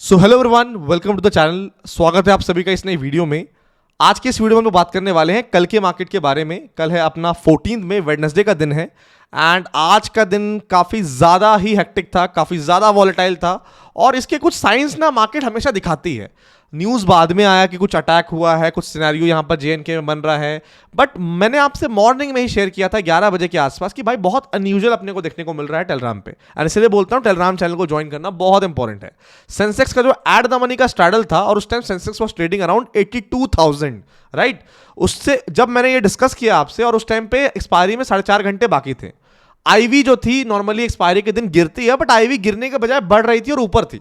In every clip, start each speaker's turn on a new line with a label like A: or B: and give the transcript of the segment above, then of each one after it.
A: So hello everyone, welcome to the channel. स्वागत है आप सभी का इस नई वीडियो में। आज के इस वीडियो में हम बात करने वाले हैं कल के मार्केट के बारे में। कल है अपना 14 में, वेडनेसडे का दिन है। एंड आज का दिन काफ़ी ज़्यादा ही हेक्टिक था, काफ़ी ज़्यादा वॉलेटाइल था। और इसके कुछ साइंस ना मार्केट हमेशा दिखाती है। न्यूज़ बाद में आया कि कुछ अटैक हुआ है, कुछ सिनेरियो यहाँ पर जेएनके में बन रहा है। बट मैंने आपसे मॉर्निंग में ही शेयर किया था 11 बजे के आसपास कि भाई बहुत अनयूजुअल अपने को देखने को मिल रहा है टेलीग्राम पे। एंड इसलिए बोलता हूँ टेलीग्राम चैनल को ज्वाइन करना बहुत इंपॉर्टेंट है। सेंसेक्स का जो एट द मनी का स्ट्रैडल था और उस time Sensex was trading around 82,000, right. उससे जब मैंने ये डिस्कस किया आपसे और उस टाइम पे एक्सपायरी में 4.5 घंटे बाकी थे। आईवी जो थी नॉर्मली एक्सपायरी के दिन गिरती है, बट आईवी गिरने के बजाय बढ़ रही थी और ऊपर थी।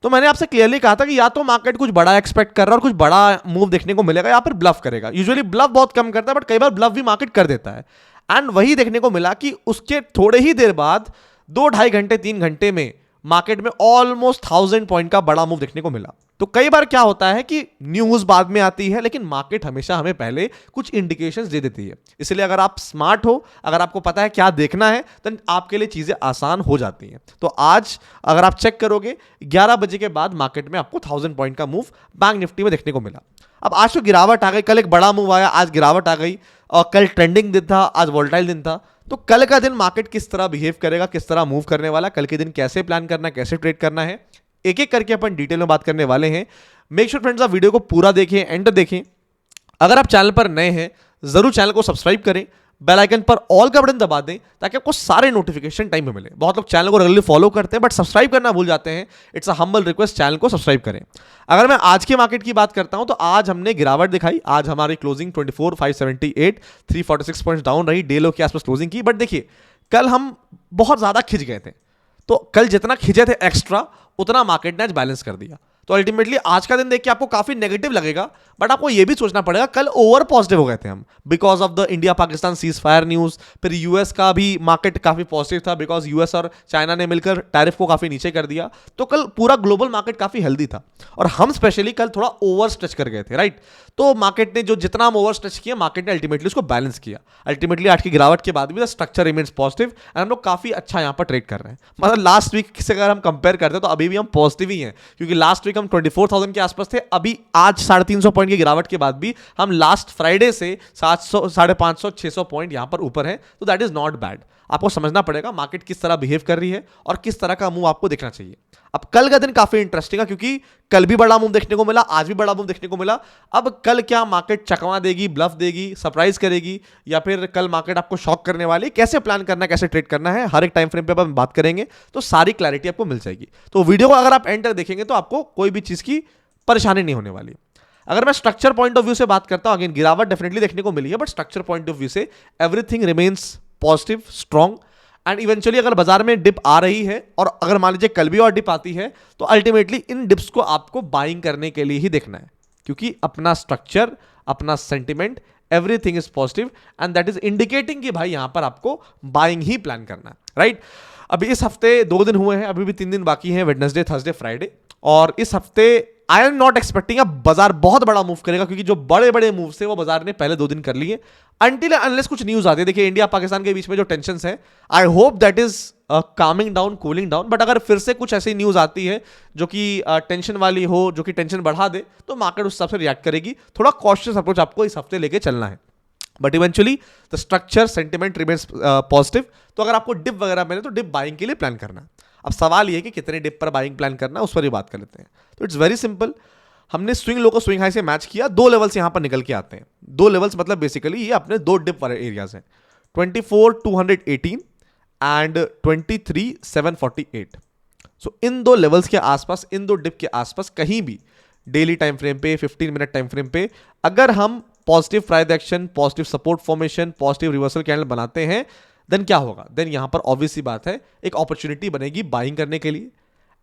A: तो मैंने आपसे क्लियरली कहा था कि या तो मार्केट कुछ बड़ा एक्सपेक्ट कर रहा है और कुछ बड़ा मूव देखने को मिलेगा, या फिर ब्लफ करेगा। यूजुअली ब्लफ बहुत कम करता है, बट कई बार ब्लफ भी मार्केट कर देता है। एंड वही देखने को मिला कि उसके थोड़े ही देर बाद 2-2.5 घंटे 3 घंटे में मार्केट में ऑलमोस्ट 1000 पॉइंट का बड़ा मूव देखने को मिला। तो कई बार क्या होता है कि न्यूज बाद में आती है, लेकिन मार्केट हमेशा हमें पहले कुछ इंडिकेशंस दे देती है। इसलिए अगर आप स्मार्ट हो, अगर आपको पता है क्या देखना है, तो आपके लिए चीजें आसान हो जाती हैं। तो आज अगर आप चेक करोगे 11 बजे के बाद मार्केट में आपको 1000 पॉइंट का मूव बैंक निफ्टी में देखने को मिला। अब आज तो गिरावट आ गई, कल एक बड़ा मूव आया, आज गिरावट आ गई। और कल ट्रेंडिंग दिन था, आज वोलेटाइल दिन था। तो कल का दिन मार्केट किस तरह बिहेव करेगा, किस तरह मूव करने वाला, कल के दिन कैसे प्लान करना है, कैसे ट्रेड करना है, एक एक करके अपन डिटेल में बात करने वाले हैं। मेक श्योर फ्रेंड्स आप वीडियो को पूरा देखें, एंड देखें। अगर आप चैनल पर नए हैं जरूर चैनल को सब्सक्राइब करें, बेल आइकन पर ऑल का बटन दबा दें ताकि आपको सारे नोटिफिकेशन टाइम पे मिले। बहुत लोग चैनल को रेगुलरली फॉलो करते हैं बट सब्सक्राइब करना भूल जाते हैं। It's a humble request, channel को सब्सक्राइब करें। अगर मैं आज के मार्केट की बात करता हूं तो आज हमने गिरावट दिखाई। आज हमारी क्लोजिंग 24,578, 346 पॉइंट्स डाउन रही, डे लो के आसपास क्लोजिंग की। बट देखिए कल हम बहुत ज्यादा खिंच गए थे, तो कल जितना खिंचे थे एक्स्ट्रा उतना मार्केट ने आज बैलेंस कर दिया। तो अल्टीमेटली आज का दिन देख के आपको काफी नेगेटिव लगेगा, बट आपको यह भी सोचना पड़ेगा कल ओवर पॉजिटिव हो गए थे हम because of the India Pakistan cease fire news. फिर यूएस का भी मार्केट काफी पॉजिटिव था बिकॉज यूएस और चाइना ने मिलकर टैरिफ को काफी नीचे कर दिया। तो कल पूरा ग्लोबल मार्केट काफी हेल्दी था और हम स्पेशली कल थोड़ा ओवर स्ट्रेच कर गए थे, राइट। तो मार्केट ने जो जितना हम ओवर स्ट्रेच किया, मार्केट ने अल्टीमेटली उसको बैलेंस किया। अल्टीमेटली आज की गिरावट के बाद भी the structure remains positive and हम लोग काफी अच्छा यहाँ पर ट्रेड कर रहे हैं। मतलब लास्ट वीक से अगर हम कंपेयर करते हैं तो अभी भी हम पॉजिटिव ही हैं, क्योंकि लास्ट वीक हम 24,000 के आसपास थे। अभी आज 350 पॉइंट की गिरावट के बाद भी हम लास्ट फ्राइडे से 700, 550, 600 पॉइंट यहां पर ऊपर है। तो दैट इज नॉट बैड। आपको समझना पड़ेगा मार्केट किस तरह बिहेव कर रही है और किस तरह का मूव आपको देखना चाहिए। अब कल का दिन काफी इंटरेस्टिंग है क्योंकि कल भी बड़ा मूव देखने को मिला, आज भी बड़ा मूव देखने को मिला। अब कल क्या मार्केट चकमा देगी, ब्लफ देगी, सरप्राइज करेगी, या फिर कल मार्केट आपको शॉक करने वाली, कैसे प्लान करना है, कैसे ट्रेड करना है, हर एक टाइम फ्रेम पे हम बात करेंगे। तो सारी क्लैरिटी आपको मिल जाएगी। तो वीडियो को अगर आप एंड तक देखेंगे तो आपको कोई भी चीज की परेशानी नहीं होने वाली। अगर मैं स्ट्रक्चर पॉइंट ऑफ व्यू से बात करता हूं, अगेन गिरावट डेफिनेटली देखने को मिली है, but structure point of view से everything remains positive, strong. And eventually अगर बाजार में डिप आ रही है और अगर मान लीजिए कल भी और डिप आती है, तो अल्टीमेटली इन डिप्स को आपको बाइंग करने के लिए ही देखना है, क्योंकि अपना स्ट्रक्चर, अपना sentiment, everything is positive and that is indicating कि भाई यहां पर आपको बाइंग ही प्लान करना है, राइट। अभी इस हफ्ते 2 दिन हुए हैं, अभी भी 3 दिन बाकी हैं, वेडनेसडे, थर्सडे, फ्राइडे। और इस हफ्ते आई एम नॉट एक्सपेक्टिंग अब बाजार बहुत बड़ा मूव करेगा, क्योंकि जो बड़े बड़े मूव थे वो बाजार ने पहले 2 दिन कर लिए अनटिल अनलेस कुछ न्यूज आती है। देखिए इंडिया पाकिस्तान के बीच में जो टेंशन है, I hope that is Kameng down, cooling down. But अगर फिर से कुछ ऐसी न्यूज आती है जो कि टेंशन वाली हो, जो कि टेंशन बढ़ा दे, तो मार्केट उस हिसाब से रिएक्ट करेगी। थोड़ा कॉशियस अप्रोच आपको इस हफ्ते लेके चलना है, but eventually the structure sentiment remains positive. तो अगर आपको डिप वगैरह मिले तो डिप बाइंग के लिए प्लान करना। अब सवाल ये कि कितने डिप पर बाइंग प्लान करना है, उस पर ही बात कर लेते हैं। तो इट्स वेरी सिंपल। हमने स्विंग लो को स्विंग हाई से मैच किया, 2 लेवल्स यहां पर निकल के आते हैं। 2 लेवल्स मतलब बेसिकली ये अपने 2 डिप वाले एरियाज हैं, 24,218 एंड 23,748। सो इन 2 लेवल्स के आसपास, इन 2 डिप के आसपास कहीं भी डेली टाइम फ्रेम पे, 15 मिनट टाइम फ्रेम पे अगर हम positive price action, positive support formation, positive reversal candle बनाते हैं, देन क्या होगा? देन यहां पर ऑब्वियस सी बात है, एक अपॉर्चुनिटी बनेगी बाइंग करने के लिए।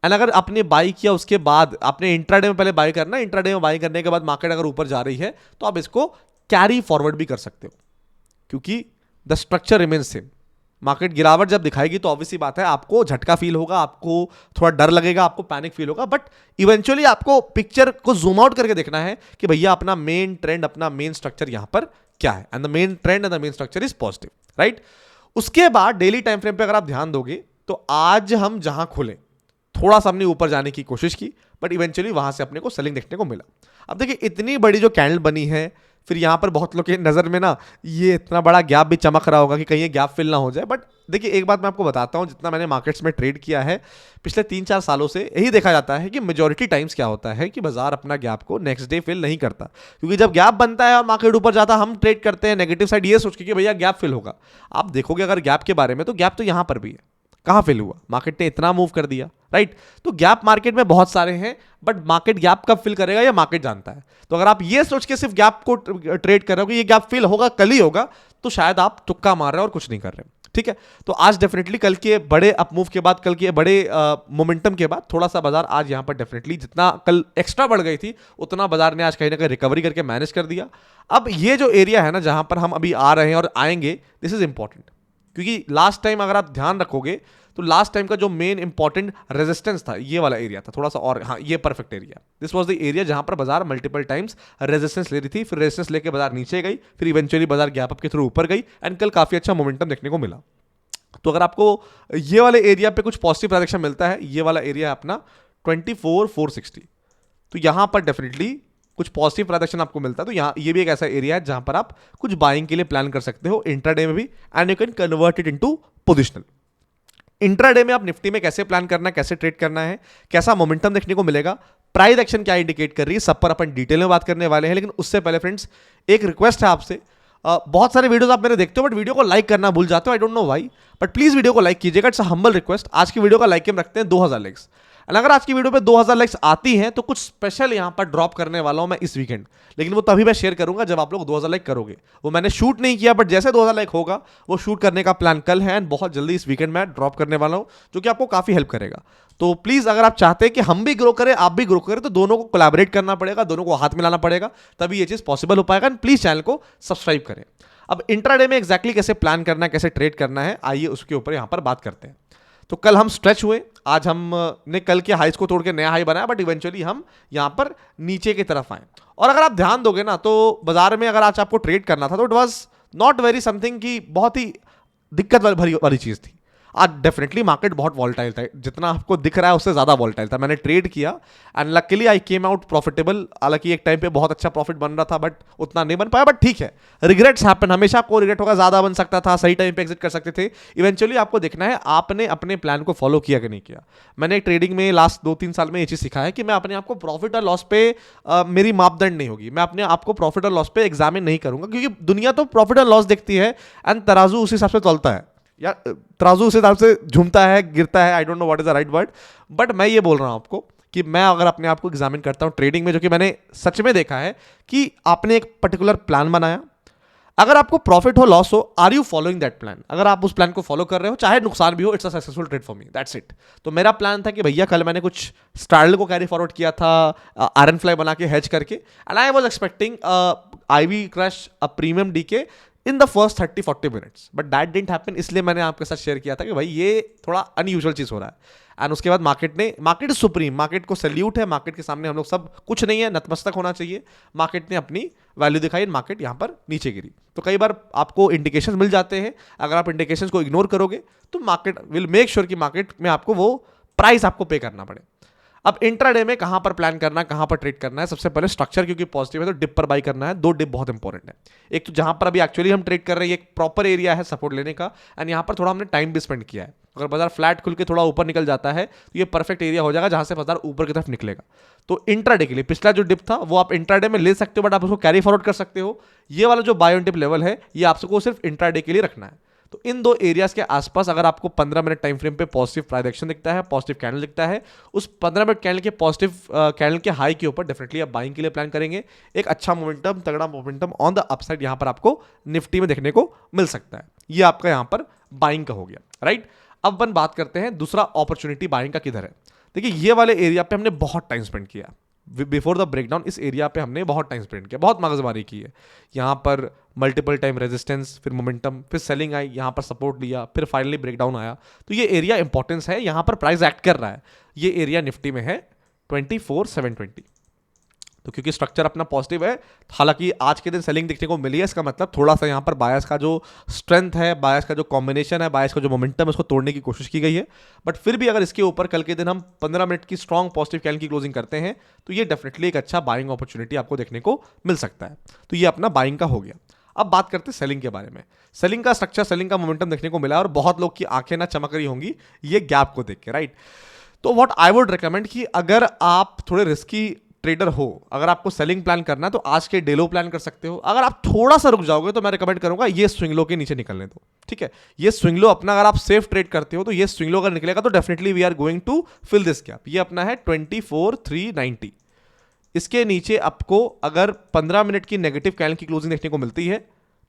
A: एंड अगर आपने बाई किया उसके बाद आपने इंट्राडे में पहले बाई करना, इंट्राडे में बाई करने के बाद मार्केट अगर ऊपर जा रही है तो आप इसको कैरी फॉरवर्ड भी कर सकते हो, क्योंकि the structure remains same. Market गिरावट जब दिखाएगी तो ऑब्वियसली बात है आपको झटका फील होगा, आपको थोड़ा डर लगेगा, आपको पैनिक फील होगा, बट इवेंचुअली आपको पिक्चर को जूम आउट करके देखना है कि भैया अपना मेन ट्रेंड, अपना मेन स्ट्रक्चर यहां पर क्या है, and the main trend and the main structure is positive, right. उसके बाद डेली टाइम फ्रेम पे अगर आप ध्यान दोगे तो आज हम जहां खुले थोड़ा सा हमने ऊपर जाने की कोशिश की, बट इवेंचुअली वहाँ से अपने को सेलिंग देखने को मिला। अब देखिए इतनी बड़ी जो कैंडल बनी है, फिर यहाँ पर बहुत लोग की नज़र में ना ये इतना बड़ा गैप भी चमक रहा होगा कि कहीं ये गैप फिल ना हो जाए। बट देखिए एक बात मैं आपको बताता हूँ, जितना मैंने मार्केट्स में ट्रेड किया है पिछले 3-4 सालों से, यही देखा जाता है कि मेजॉरिटी टाइम्स क्या होता है कि बाजार अपना गैप को नेक्स्ट डे फिल नहीं करता। क्योंकि जब गैप बनता है और मार्केट ऊपर जाता है, हम ट्रेड करते हैं नेगेटिव साइड ये सोच के कि भैया गैप फिल होगा। आप देखोगे अगर गैप के बारे में, तो गैप तो यहाँ पर भी है, कहाँ फिल हुआ, मार्केट ने इतना मूव कर दिया, राइट। तो गैप मार्केट में बहुत सारे हैं, बट मार्केट गैप कब फिल करेगा ये मार्केट जानता है। तो अगर आप ये सोच के सिर्फ गैप को ट्रेड कर रहे हो कि ये गैप फिल होगा कल ही होगा, तो शायद आप तुक्का मार रहे हो और कुछ नहीं कर रहे, ठीक है। तो आज डेफिनेटली कल के बड़े अपमूव के बाद, कल के बड़े मोमेंटम के बाद थोड़ा सा बाजार आज यहाँ पर डेफिनेटली जितना कल एक्स्ट्रा बढ़ गई थी उतना बाजार ने आज कहीं ना कहीं रिकवरी करके मैनेज कर दिया। अब ये जो एरिया है ना जहाँ पर हम अभी आ रहे हैं और आएंगे, दिस इज इंपॉर्टेंट, क्योंकि लास्ट टाइम अगर आप ध्यान रखोगे तो लास्ट टाइम का जो मेन इंपॉर्टेंट रेजिस्टेंस था ये वाला एरिया था थोड़ा सा, और हाँ ये perfect area, this was the area जहां पर बाजार मल्टीपल टाइम्स रेजिस्टेंस ले रही थी, फिर रेजिस्टेंस लेके बाजार नीचे गई, फिर इवेंचुअली बाजार गैप अप के थ्रू ऊपर गई, एंड कल काफी अच्छा मोमेंटम देखने को मिला। तो अगर आपको ये वाले एरिया पे कुछ पॉजिटिव प्राइजेक्शन मिलता है, ये वाला एरिया है अपना 24,460, तो यहां पर डेफिनेटली कुछ पॉजिटिव प्राइजेक्शन आपको मिलता है। तो यहाँ ये भी एक ऐसा एरिया है जहां पर आप कुछ बाइंग के लिए प्लान कर सकते हो इंट्राडे में भी, and you can convert it into positional. Intraday में आप निफ्टी में कैसे प्लान करना है, कैसे ट्रेड करना है, कैसा मोमेंटम देखने को मिलेगा, प्राइस एक्शन क्या इंडिकेट कर रही है, सब पर अपन डिटेल में बात करने वाले हैं। लेकिन उससे पहले फ्रेंड्स एक रिक्वेस्ट है आपसे, बहुत सारे वीडियोस आप मेरे देखते हो बट वीडियो को लाइक करना भूल जाते हो, I don't know why, but please video को लाइक कीजिएगा, इट्स अ हम्बल रिक्वेस्ट। आज की वीडियो का लाइक हम रखते हैं 2000 लाइक्स, एंड अगर आज की वीडियो पे 2000 लाइक्स आती हैं तो कुछ स्पेशल यहां पर ड्रॉप करने वाला हूं मैं इस वीकेंड, लेकिन वो तभी मैं शेयर करूंगा जब आप लोग 2000 लाइक करोगे। वो मैंने शूट नहीं किया, बट जैसे 2000 लाइक होगा वो शूट करने का प्लान कल है, एंड बहुत जल्दी इस वीकेंड में ड्रॉप करने वाला हूं, जो कि आपको काफी हेल्प करेगा। तो प्लीज अगर आप चाहते हैं कि हम भी ग्रो करें आप भी ग्रो करें, तो दोनों को कोलैबोरेट करना पड़ेगा, दोनों को हाथ मिलाना पड़ेगा, तभी ये चीज पॉसिबल हो पाएगा। एंड प्लीज चैनल को सब्सक्राइब करें। अब इंट्राडे में एग्जैक्टली कैसे प्लान करना है, कैसे ट्रेड करना है, आइए उसके ऊपर यहां पर बात करते हैं। तो कल हम स्ट्रेच हुए, आज हमने कल के हाइस को तोड़ के नया हाई बनाया, बट इवेंचुअली हम यहां पर नीचे की तरफ आए। और अगर आप ध्यान दोगे ना तो बाजार में अगर आज आपको ट्रेड करना था तो it was not very something की बहुत ही दिक्कत भरी वाली चीज थी। आज डेफिनेटली मार्केट बहुत वॉलेटाइल था, जितना आपको दिख रहा है उससे ज्यादा वॉलेटाइल था। मैंने ट्रेड किया and luckily I came out profitable. हालांकि एक टाइम पे बहुत अच्छा प्रॉफिट बन रहा था बट उतना नहीं बन पाया, बट ठीक है, रिग्रेट्स हैपन, हमेशा आपको रिग्रेट होगा, ज्यादा बन सकता था, सही टाइम पे एग्जिट कर सकते थे। इवेंचुअली आपको देखना है आपने अपने प्लान को फॉलो किया कि नहीं किया। मैंने ट्रेडिंग में लास्ट 2-3 साल में ये चीज सीखा है कि मैं अपने आप को प्रॉफिट और लॉस पे मेरी मापदंड नहीं होगी, मैं अपने आप को प्रॉफिट और लॉस पे एग्जामिन नहीं करूंगा, क्योंकि दुनिया तो प्रॉफिट और लॉस देखती है एंड तराजू उस हिसाब से तोलता है, या तराजू उस हिसाब से झूमता है, गिरता है, I don't know what is the right word, but मैं ये बोल रहा हूं आपको कि मैं अगर अपने आप को एग्जामिन करता हूं ट्रेडिंग में, जो कि मैंने सच में देखा है कि आपने एक पर्टिकुलर प्लान बनाया, अगर आपको प्रॉफिट हो लॉस हो, are you following that plan? अगर आप उस प्लान को फॉलो कर रहे हो चाहे नुकसान भी हो, it's a successful trade for me, that's it. तो मेरा प्लान था कि भैया कल मैंने कुछ स्टार्ल को कैरी फॉरवर्ड किया था आयरन फ्लाई बना के हेज करके, and I was expecting IV crush a premium decay in the first 30-40 minutes, but that didn't happen. इसलिए मैंने आपके साथ शेयर किया था कि भाई ये थोड़ा अनयूजुअल चीज हो रहा है। एंड उसके बाद मार्केट इज सुप्रीम, मार्केट को सैल्यूट है, मार्केट के सामने हम लोग सब कुछ नहीं है, नतमस्तक होना चाहिए। मार्केट ने अपनी वैल्यू दिखाई, मार्केट यहाँ पर नीचे गिरी। तो कई बार आपको इंडिकेशन मिल जाते हैं, अगर आप इंडिकेशन को इग्नोर करोगे तो मार्केट विल मेक श्योर कि मार्केट में आपको वो प्राइस आपको पे करना पड़े। अब इंट्राडे में कहां पर प्लान करना है, कहां पर ट्रेड करना है, सबसे पहले स्ट्रक्चर क्योंकि पॉजिटिव है तो डिप पर बाई करना है। 2 डिप बहुत इंपॉर्टेंट है, एक तो जहां पर अभी एक्चुअली हम ट्रेड कर रहे हैं, एक प्रॉपर एरिया है सपोर्ट लेने का, एंड यहां पर थोड़ा हमने टाइम भी स्पेंड किया है। अगर बाजार फ्लैट खुल के थोड़ा ऊपर निकल जाता है तो ये परफेक्ट एरिया हो जाएगा जहां से बाजार ऊपर की तरफ निकलेगा। तो इंट्राडे के लिए पिछला जो डिप था वो आप इंट्राडे में ले सकते हो, बट आप उसको कैरी फॉरवर्ड कर सकते हो। ये वाला जो बाय ऑन डिप लेवल है ये आपको सिर्फ इंट्राडे के लिए रखना है। तो इन 2 एरियाज के आसपास अगर आपको 15 मिनट टाइम फ्रेम पे पॉजिटिव प्राइस एक्शन दिखता है, पॉजिटिव कैंडल दिखता है, उस 15 मिनट कैंडल के पॉजिटिव कैंडल के हाई के ऊपर डेफिनेटली आप बाइंग के लिए प्लान करेंगे। एक अच्छा मोमेंटम, तगड़ा मोमेंटम ऑन द अपसाइड यहां पर आपको निफ्टी में देखने को मिल सकता है। ये आपका यहां पर बाइंग का हो गया, राइट। अब अपन बात करते हैं दूसरा अपॉर्चुनिटी बाइंग का किधर है। देखिए ये वाले एरिया पे हमने बहुत टाइम स्पेंड किया बिफोर द ब्रेकडाउन, इस एरिया पे हमने बहुत टाइम स्पेंड किया, बहुत मगजमारी की है। यहाँ पर मल्टीपल टाइम रेजिस्टेंस, फिर मोमेंटम, फिर सेलिंग आई, यहाँ पर सपोर्ट लिया, फिर फाइनली ब्रेकडाउन आया। तो ये एरिया इंपॉर्टेंस है, यहाँ पर प्राइस एक्ट कर रहा है। ये एरिया निफ्टी में है 24,720। तो क्योंकि स्ट्रक्चर अपना पॉजिटिव है, हालांकि आज के दिन सेलिंग देखने को मिली है, इसका मतलब थोड़ा सा यहाँ पर बायस का जो स्ट्रेंथ है, बायस का जो कॉम्बिनेशन है, बायस का जो मोमेंटम है, उसको तोड़ने की कोशिश की गई है। बट फिर भी अगर इसके ऊपर कल के दिन हम 15 मिनट की स्ट्रॉन्ग पॉजिटिव कैंडल की क्लोजिंग करते हैं तो ये डेफिनेटली एक अच्छा बाइंग अपॉर्चुनिटी आपको देखने को मिल सकता है। तो ये अपना बाइंग का हो गया। अब बात करते हैं सेलिंग के बारे में। सेलिंग का स्ट्रक्चर, सेलिंग का मोमेंटम देखने को मिला और बहुत लोग की आंखें ना चमक रही होंगी ये गैप को देख के, राइट। तो व्हाट आई वुड रिकमेंड कि अगर आप थोड़े रिस्की ट्रेडर हो, अगर आपको सेलिंग प्लान करना है तो आज के डे लो प्लान कर सकते हो। अगर आप थोड़ा सा रुक जाओगे तो मैं रिकमेंड करूंगा ये स्विंग लो के नीचे निकलने दो, ठीक है। ये स्विंग लो अपना, अगर आप सेफ ट्रेड करते हो तो ये स्विंग लो अगर निकलेगा तो definitely we are going to fill this gap. ये अपना है 24,390। इसके नीचे आपको अगर 15 मिनट की नेगेटिव कैंडल की क्लोजिंग देखने को मिलती है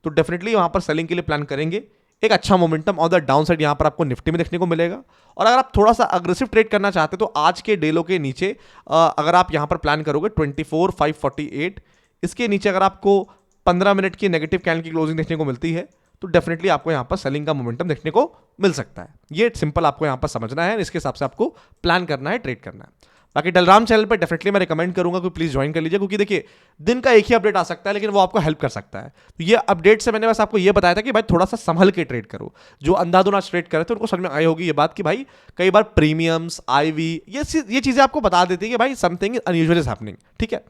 A: तो डेफिनेटली वहां पर सेलिंग के लिए प्लान करेंगे। एक अच्छा momentum on the down side यहां पर आपको निफ्टी में देखने को मिलेगा। और अगर आप थोड़ा सा अग्रेसिव ट्रेड करना चाहते हो तो आज के डेलो के नीचे अगर आप यहां पर प्लान करोगे 24,548, इसके नीचे अगर आपको 15 मिनट की नेगेटिव कैंडल की क्लोजिंग देखने को मिलती है तो डेफिनेटली आपको यहां पर सेलिंग का मोमेंटम देखने को मिल सकता है। ये सिंपल आपको यहां पर समझना है, इसके हिसाब से आपको प्लान करना है, ट्रेड करना है। बाकी डलराम चैनल पर डेफिनेटली मैं रिकमेंड करूंगा कि प्लीज ज्वाइन कर लीजिए, क्योंकि देखिए दिन का एक ही अपडेट आ सकता है लेकिन वो आपको हेल्प कर सकता है। तो ये अपडेट से मैंने बस आपको ये बताया था कि भाई थोड़ा सा संभल के ट्रेड करो। जो अंधाधुना ट्रेड करे थे उनको समझ में आई होगी ये बात कि भाई कई बार प्रीमियम्स, आईवी, ये चीजें आपको बता देती है कि भाई समथिंग अनयूजुअल इज हैपनिंग, ठीक है।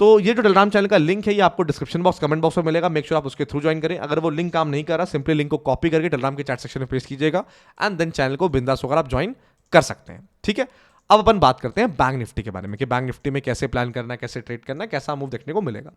A: तो ये जो टेलीग्राम चैनल का लिंक है ये आपको डिस्क्रिप्शन बॉक्स, कमेंट बॉक्स में मिलेगा। मेक श्योर आप उसके थ्रू ज्वाइन करें। अगर वो लिंक काम नहीं कर रहा, सिंपली लिंक को कॉपी करके टेलीग्राम के चैट सेक्शन में पेस्ट कीजिएगा एंड देन चैनल को बिंदास होकर आप ज्वाइन कर सकते हैं, ठीक है। अब अपन बात करते हैं बैंक निफ्टी के बारे में कि बैंक निफ्टी में कैसे प्लान करना है, कैसे ट्रेड करना है, कैसा मूव देखने को मिलेगा।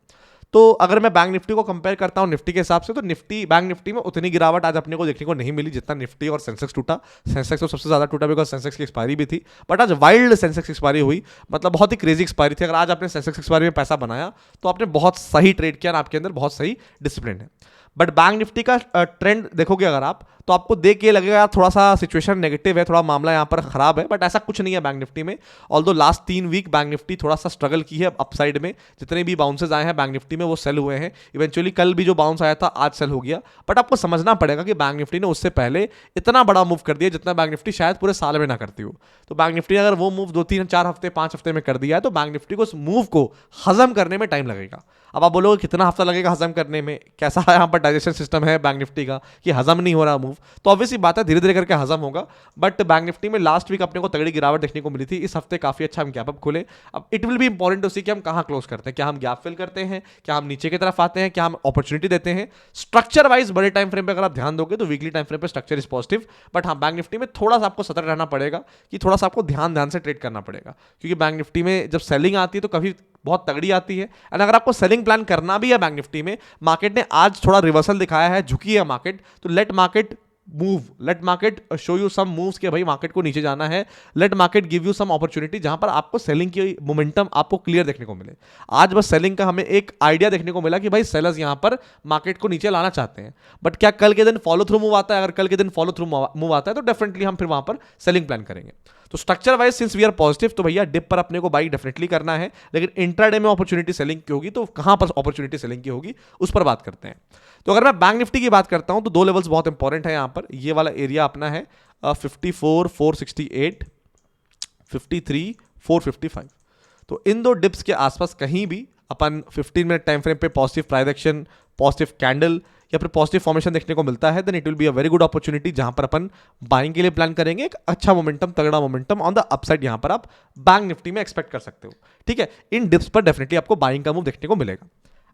A: तो अगर मैं बैंक निफ्टी को कंपेयर करता हूं निफ्टी के हिसाब से तो बैंक निफ्टी में उतनी गिरावट आज अपने को देखने को नहीं मिली जितना निफ्टी और सेंसेक्स टूटा। सेंसेक्स तो सबसे ज्यादा टूटा बिकॉज सेंसेक्स की एक्सपायरी भी थी, बट आज वाइल्ड सेंसेक्स एक्सपायरी हुई, मतलब बहुत ही क्रेजी एक्सपायरी थी। अगर आज आपने सेंसेक्स एक्सपायरी में पैसा बनाया तो आपने बहुत सही ट्रेड किया, आपके अंदर बहुत सही डिसिप्लिन है। बट बैंक निफ्टी का ट्रेंड देखोगे अगर आप तो आपको देख के लगेगा थोड़ा सा सिचुएशन नेगेटिव है, थोड़ा मामला यहाँ पर खराब है, बट ऐसा कुछ नहीं है बैंक निफ्टी में। Although last 3 week Bank Nifty थोड़ा सा स्ट्रगल की है अपसाइड में। जितने भी बाउंसेस आए हैं बैंक निफ्टी में वो सेल हुए हैं। इवेंचुअली कल भी जो बाउंस आया था आज सेल हो गया, बट आपको समझना पड़ेगा कि बैंक निफ्टी ने उससे पहले इतना बड़ा मूव कर दिया जितना बैंक निफ्टी शायद पूरे साल में ना करती हो। तो बैंक निफ्टी ने अगर वो मूव 2-3-4 हफ्ते 5 हफ्ते में कर दिया है तो बैंक निफ्टी को उस मूव को हजम करने में टाइम लगेगा। अब आप बोलोगे कितना हफ्ता लगेगा हजम करने में, कैसा यहाँ पर डाइजेशन सिस्टम है बैंक निफ्टी का कि हजम नहीं हो रहा मूव, तो ऑब्वियसली बात है धीरे धीरे करके हजम होगा। बट बैंक निफ्टी में लास्ट वीक अपने को तगड़ी गिरावट देखने को मिली थी, इस हफ्ते काफी अच्छा हम गैप अप खोले। अब it will be important to see कि हम कहाँ क्लोज करते हैं, क्या हम गैप फिल करते हैं, क्या हम नीचे की तरफ आते हैं, क्या हम अपॉर्चुनिटी देते हैं। स्ट्रक्चर वाइज बड़े टाइम फ्रेम पे अगर आप ध्यान दोगे तो वीकली टाइम फ्रेम पे स्ट्रक्चर इज पॉजिटिव, बट हाँ बैंक निफ्टी में थोड़ा सा आपको सतर्क रहना पड़ेगा कि थोड़ा सा आपको ध्यान से ट्रेड करना पड़ेगा, क्योंकि बैंक निफ्टी में जब सेलिंग आती है तो कभी बहुत तगड़ी आती है। एंड अगर आपको सेलिंग प्लान करना भी है बैंक निफ्टी में, मार्केट ने आज थोड़ा रिवर्सल दिखाया है, झुकी है मार्केट, तो let market move, let market show you some moves के भाई मार्केट को नीचे जाना है। Let market give you some opportunity जहां पर आपको सेलिंग की मोमेंटम आपको क्लियर देखने को मिले। आज बस सेलिंग का हमें एक आइडिया देखने को मिला कि भाई सेलर्स यहां पर मार्केट को नीचे लाना चाहते हैं, बट क्या कल के दिन फॉलो थ्रू मूव आता है? अगर कल के दिन फॉलो थ्रू मूव आता है तो डेफिनेटली हम फिर वहां पर सेलिंग प्लान करेंगे। तो structure wise since we are positive तो भैया डिप पर अपने को बाई डेफिनेटली करना है, लेकिन इंट्राडे में अपॉर्चुनिटी सेलिंग की होगी तो कहां पर अपॉर्चुनिटी सेलिंग की होगी उस पर बात करते हैं। तो अगर मैं बैंक निफ्टी की बात करता हूं तो 2 लेवल्स बहुत इंपॉर्टेंट है यहां पर। ये वाला एरिया अपना है 54,468, 53,455। तो इन 2 डिप्स के आसपास कहीं भी अपन 15 मिनट टाइम फ्रेम पे positive price action, positive candle या फिर पॉजिटिव फॉर्मेशन देखने को मिलता है, then it will be a very good opportunity जहां पर अपन बाइंग के लिए प्लान करेंगे। एक अच्छा मोमेंटम, तगड़ा मोमेंटम ऑन द अपसाइड यहां पर आप बैंक निफ्टी में एक्सपेक्ट कर सकते हो, ठीक है। इन डिप्स पर डेफिनेटली आपको बाइंग का मूव देखने को मिलेगा।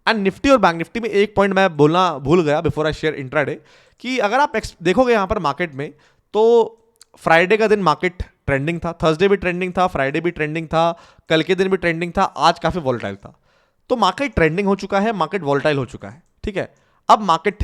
A: एंड निफ्टी और बैंक निफ्टी में एक पॉइंट मैं बोलना भूल गया बिफोर आई शेयर इंट्राडे, कि अगर आप देखोगे यहां पर मार्केट में तो फ्राइडे का दिन मार्केट ट्रेंडिंग था, थर्सडे भी ट्रेंडिंग था, फ्राइडे भी ट्रेंडिंग था, कल के दिन भी ट्रेंडिंग था, आज काफी वॉलेटाइल था। तो मार्केट ट्रेंडिंग हो चुका है, मार्केट वॉलेटाइल हो चुका है, ठीक है। अब मार्केट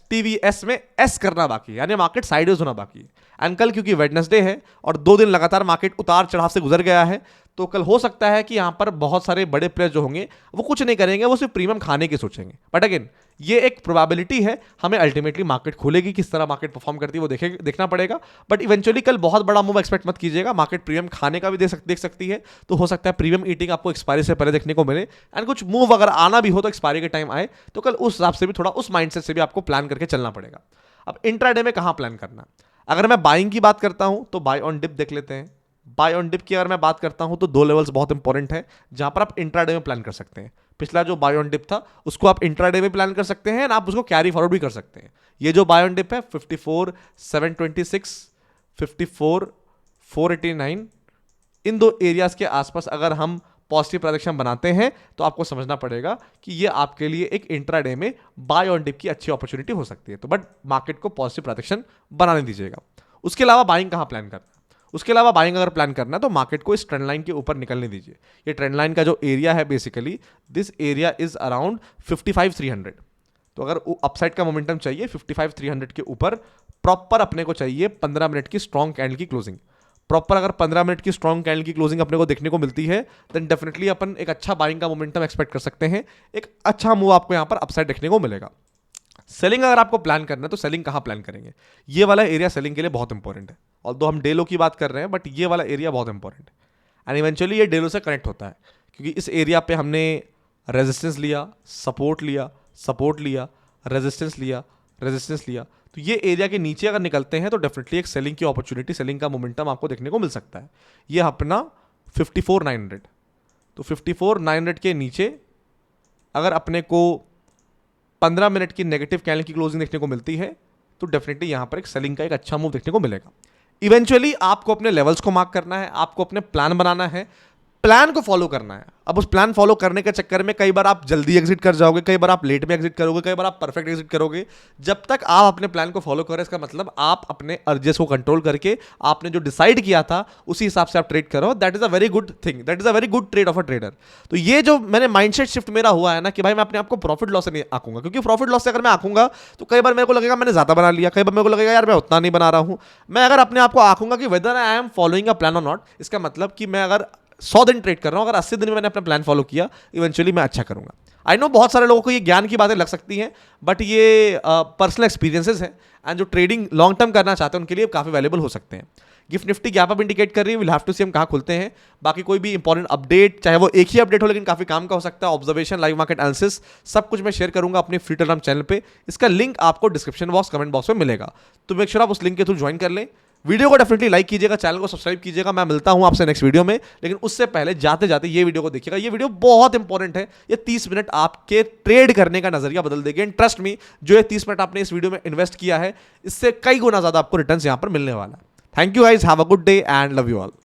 A: टीवीएस में एस करना बाकी है, यानी मार्केट साइडवेज होना बाकी है। एंड कल क्योंकि वेडनेसडे है और 2 दिन लगातार मार्केट उतार चढ़ाव से गुजर गया है, तो कल हो सकता है कि यहां पर बहुत सारे बड़े प्लेयर जो होंगे वो कुछ नहीं करेंगे, वो सिर्फ प्रीमियम खाने की सोचेंगे। बट अगेन ये एक प्रोबेबिलिटी है, हमें अल्टीमेटली मार्केट खुलेगी, किस तरह मार्केट परफॉर्म करती है वो देखना पड़ेगा। बट इवेंचुअली कल बहुत बड़ा मूव एक्सपेक्ट मत कीजिएगा, मार्केट प्रीमियम खाने का भी देख सकती है। तो हो सकता है प्रीमियम ईटिंग आपको एक्सपायरी से पहले देखने को मिले, एंड कुछ मूव अगर आना भी हो तो एक्सपायरी के टाइम आए, तो कल उस हिसाब से भी थोड़ा उस माइंडसेट से भी आपको प्लान करके चलना पड़ेगा। अब इंट्राडे में कहां प्लान करना? अगर मैं बाइंग की बात करता हूं तो बाय ऑन डिप देख लेते हैं, बाय ऑन डिप की अगर मैं बात करता हूं तो दो लेवल्स बहुत इंपॉर्टेंट है जहां पर आप इंट्राडे में प्लान कर सकते हैं। पिछला जो बाय ऑन डिप था उसको आप इंट्राडे में प्लान कर सकते हैं, आप उसको कैरी फॉरवर्ड भी कर सकते हैं। ये जो बाय ऑन डिप है 54,726, 54,489, इन दो एरियाज के आसपास अगर हम पॉजिटिव प्राइजेक्शन बनाते हैं तो आपको समझना पड़ेगा कि ये आपके लिए एक इंट्राडे में बाय ऑन डिप की अच्छी अपॉर्चुनिटी हो सकती है। तो बट मार्केट को पॉजिटिव प्राइजेक्शन बनाने दीजिएगा। उसके अलावा बाइंग कहां प्लान करना है? उसके अलावा बाइंग अगर प्लान करना है तो मार्केट को इस ट्रेंड लाइन के ऊपर निकलने दीजिए। ये ट्रेंड लाइन का जो एरिया है basically this area is around 55,300। तो अगर अपसाइड का मोमेंटम चाहिए 55,300 के ऊपर प्रॉपर अपने को चाहिए 15 मिनट की स्ट्रॉन्ग कैंडल की क्लोजिंग। प्रॉपर अगर 15 मिनट की स्ट्रॉन्ग कैंडल की क्लोजिंग अपने को देखने को मिलती है देन डेफिनेटली अपन एक अच्छा बाइंग का मोमेंटम एक्सपेक्ट कर सकते हैं। एक अच्छा मूव आपको यहां पर अपसाइड देखने को मिलेगा। सेलिंग अगर आपको प्लान करना है तो सेलिंग कहां प्लान करेंगे? ये वाला एरिया सेलिंग के लिए बहुत इंपॉर्टेंट है। और दो हम डेलो की बात कर रहे हैं बट ये वाला एरिया बहुत इंपॉर्टेंट है एंड इवेंचुअली ये डेलो से कनेक्ट होता है क्योंकि इस एरिया पे हमने रेजिस्टेंस लिया, सपोर्ट लिया, सपोर्ट लिया, रेजिस्टेंस लिया, रेजिस्टेंस लिया। तो ये एरिया के नीचे अगर निकलते हैं तो डेफिनेटली एक सेलिंग की अपॉर्चुनिटी, सेलिंग का मोमेंटम आपको देखने को मिल सकता है। ये अपना 54,900। तो 54,900 के नीचे अगर अपने को 15 मिनट की नेगेटिव कैंडल की क्लोजिंग देखने को मिलती है तो डेफिनेटली यहां पर एक सेलिंग का एक अच्छा मूव देखने को मिलेगा। इवेंचुअली आपको अपने लेवल्स को मार्क करना है, आपको अपने प्लान बनाना है, प्लान को फॉलो करना है। अब उस प्लान फॉलो करने के चक्कर में कई बार आप जल्दी एग्जिट कर जाओगे, कई बार आप लेट में एग्जिट करोगे, कई बार आप परफेक्ट एग्जिट करोगे। जब तक आप अपने प्लान को फॉलो करें इसका मतलब आप अपने अर्जेस को कंट्रोल करके आपने जो डिसाइड किया था उसी हिसाब से आप ट्रेड करो। That is a very good thing, that is a very good trade of a trader. तो ये जो मैंने माइंडसेट शिफ्ट मेरा हुआ है ना कि भाई मैं अपने आप को प्रॉफिट लॉस से नहीं आंकूंगा, क्योंकि प्रॉफिट लॉस से अगर मैं आंकूंगा तो कई बार मेरे को लगेगा मैंने ज्यादा बना लिया, कई बार मेरे को लगेगा यार मैं उतना नहीं बना रहा हूं। मैं अगर अपने आप को आंकूंगा कि whether I am following a plan और नॉट, इसका मतलब कि मैं अगर 100 दिन ट्रेड कर रहा हूं, अगर 80 दिन में मैंने अपना प्लान फॉलो किया इवेंचुअली मैं अच्छा करूंगा। आई नो बहुत सारे लोगों को ये ज्ञान की बातें लग सकती हैं बट ये पर्सनल एक्सपीरियंसेस हैं एंड जो ट्रेडिंग लॉन्ग टर्म करना चाहते हैं उनके लिए काफी वैल्यूबल हो सकते हैं। Gift Nifty gap up indicate कर रही है, विल हैव टू सी हम कहां खुलते हैं। बाकी कोई भी इंपॉर्टेंट अपडेट चाहे वो एक ही अपडेट हो लेकिन काफी काम का हो सकता है, ऑब्जर्वेशन, लाइव मार्केट एनालिसिस, सब कुछ मैं शेयर करूंगा अपने फ्री टेलीग्राम चैनल पे। इसका लिंक आपको डिस्क्रिप्शन बॉक्स, कमेंट बॉक्स में मिलेगा, तो मेक श्योर आप उस लिंक के थ्रू ज्वाइन कर लें। वीडियो को डेफिनेटली लाइक कीजिएगा, चैनल को सब्सक्राइब कीजिएगा। मैं मिलता हूं आपसे नेक्स्ट वीडियो में, लेकिन उससे पहले जाते जाते ये वीडियो को देखिएगा। ये वीडियो बहुत इंपॉर्टेंट है, ये 30 मिनट आपके ट्रेड करने का नजरिया बदल देगी। एंड ट्रस्ट मी, जो ये 30 मिनट आपने इस वीडियो में इन्वेस्ट किया है इससे कई गुना ज्यादा आपको रिटर्न्स यहां पर मिलने वाला है। Thank you guys, have a good day and love you all.